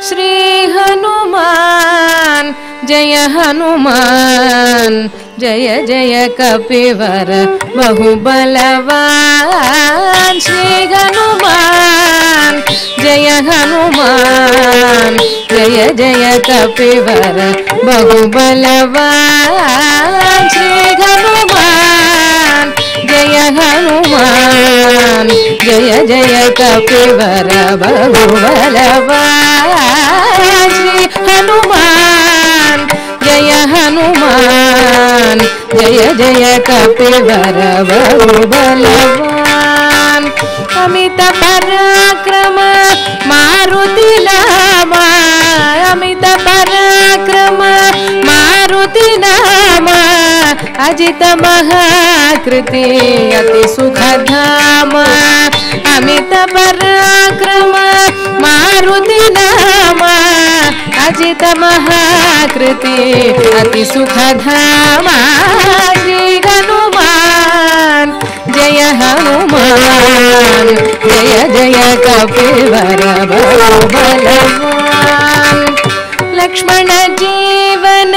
श्री हनुमान जय हनुमान जय जय कपिवर बहुबलवान श्री हनुमान जय हनुमान जय जय कपिवर बहुबलवान श्री हनुमान जय हनुमान जय जय कपिवर बहुबलवान श्री हनुमान जय हनुमान जय जय कपिवर बहुबलवान अमित पराक्रम मारुति नामा अमित पराक्रम मारुति नामा अजित महाकृति अति सुखधाम अमित पराक्रम मारुति नामा अजित महाकृति अति सुखधाम श्री हनुमान जय हनुमान जय जय कपिवर बहुबलवान लक्ष्मण जीवन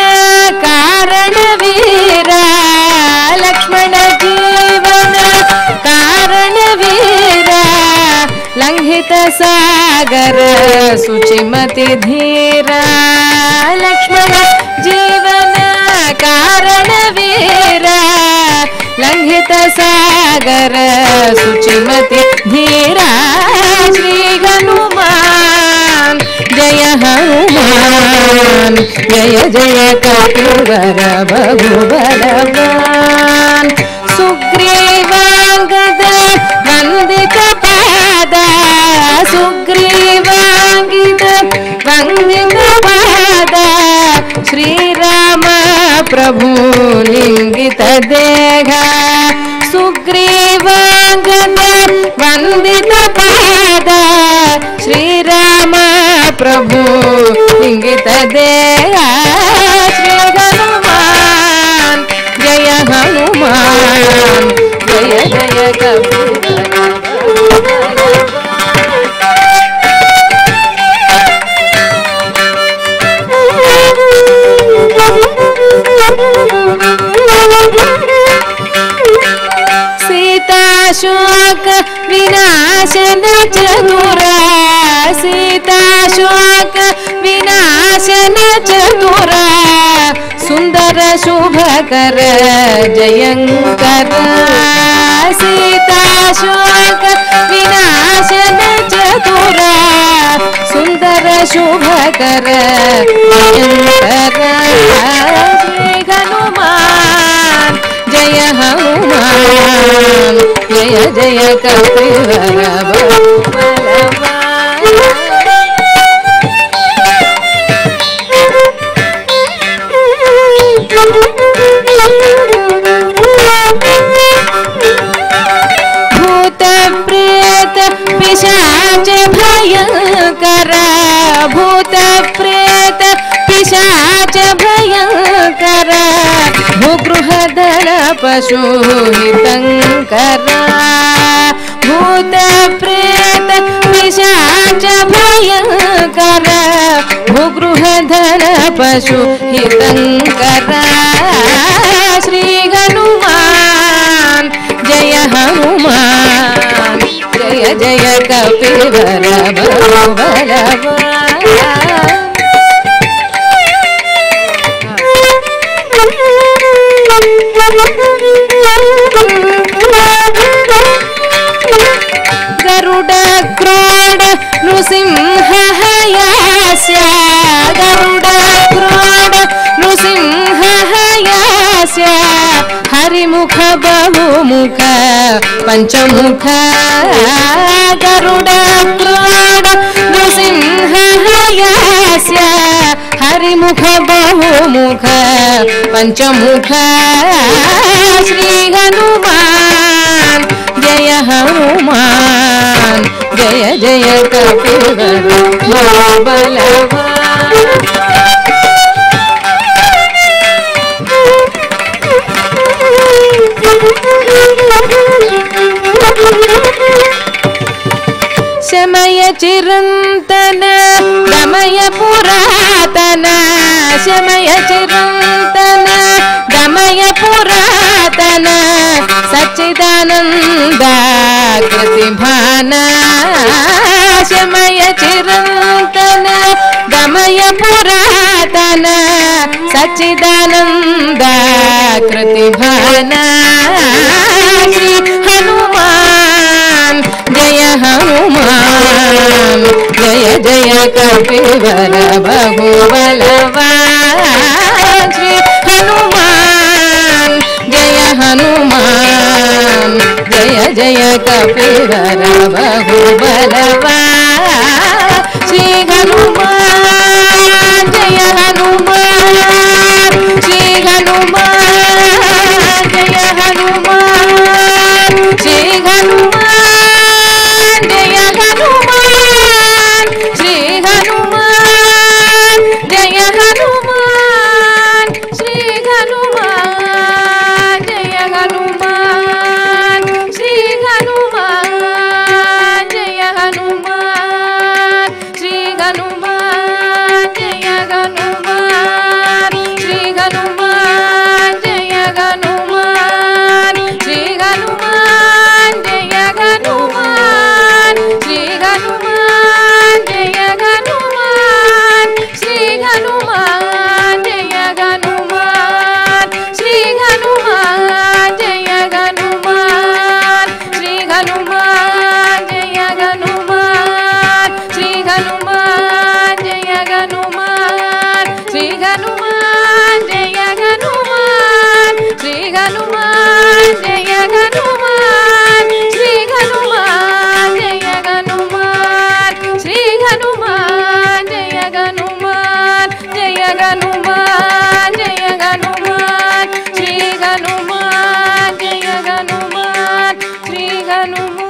कारण वीरा लक्ष्मण जीवन कारण वीरा लंघित सागर सुचिमति धीरा लक्ष्मण जीवन कारण वीरा लंघित सागर सुचिमति धीरा श्री हनुमान जय हनुमान जय जय कपिवर बहुबलवान सुग्रीवांगद वंदित पाद सुग्रीवांगित वंदित पाद श्रीराम प्रभु लिंगित देह सुग्रीवांगद वंदित पाद श्रीराम प्रभु लिंगित देह श्री हनुमान जय हनुमान जय जय कपिवर शोक विनाशन चतुरा सीता शोक विनाशन चतुरा सुंदर शुभकर जयंकर सीता शोक विनाशन चतुरा सुंदर शुभकर जयंकर श्री हनुमान जय हनुमान जय जय कपिवर बहुबलवान भूत प्रेत पिशाच भयंकर भूत प्रेत पिशाच भयंकर भूगृहधर पशु हितंकर भूत प्रेत पिशाच भयंकर भूगृहधर पशु हितंकर श्री हनुमान जय हनुमान जय जय कपिवर बहुबलवान गरुड क्रोड नृसिंहयास्य गरुड क्रोड नृसिंहयास्य हरिमुख बहुमुख पंचमुख गरुड क्रोड नृसिंहयास्य हरिमुख बहुमुख पंचमुख श्री हनुमान जय हनुमान जय जय कपिवर बहुबलवान समय चिरंतन दमय पुरातन शमय चिरंतन दमय पुरातन सच्चिदानंद कृतिभान शमय चिरंतन दमय पुरातन सच्चिदानंद कृतिभान श्री हनुमान जय हनुमान जय जय कपिवर बहुबलवान श्री हनुमान जय हनुमान जय जय कपिवर बहुबलवान श्री हनुमान जय हनुमान श्री हनुमान जय हनुमान श्री हनुमान जय हनुमान श्री हनुमान जय हनुमान श्री हनुमान जय हनुमान श्री हनुमान जय हनुमान श्री हनुमान जय हनुमान श्री हनुमान जय हनुमान श्री हनुमान जय हनुमान श्री हनुमान जय हनुमान श्री हनुमान जय हनुमान श्री हनुमान जय हनुमान श्री हनुमान जय हनुमान श्री हनुमान जय हनुमान श्री हनुमान जय हनुमान श्री हनुमान जय हनुमान श्री हनुमान जय हनुमान श्री हनुमान जय हनुमान जय हनुमान जय हनुमान श्री हनुमान जय हनुमान श्री हनुमान